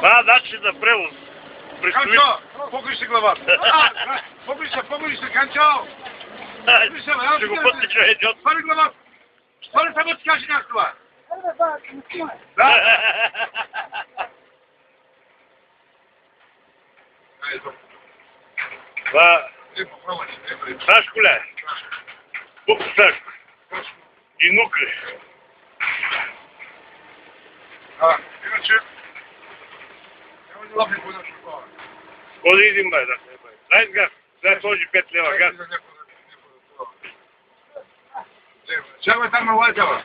Да, значи за превоз. Канчо, покриш се главата. Покриш се, Канчо. Ще го пътни човек, идиот. Свали главата. Свали само ти кажи някакво това. Да. Това... Знаеш коля е? Буксак. И нукли. Иначе... Няма да лапи кой да шукава. Коли идим, бе, да се бе. Дай газ. Дай сложи 5 лева газ. Чакай там на лайкава.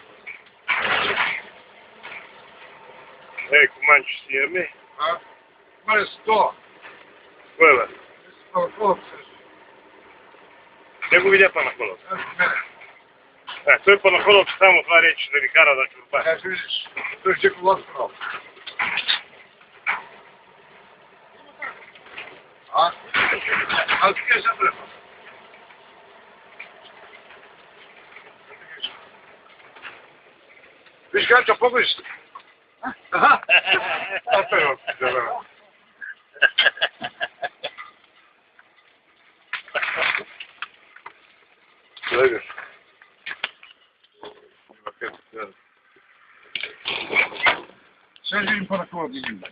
Ей, команче си имаме. Имаме 100. Кой бе? Панахолов. Не го видя Панахолов. Той Панахолов само това рече да ни кара да чурба. Ще видиш. Той ще колата прав. Аз ти кажа препа. Виж Ганчо, помниш? Аха. Аз той въобще да бъде. Гледаш. Сега видим Панахолов да видим.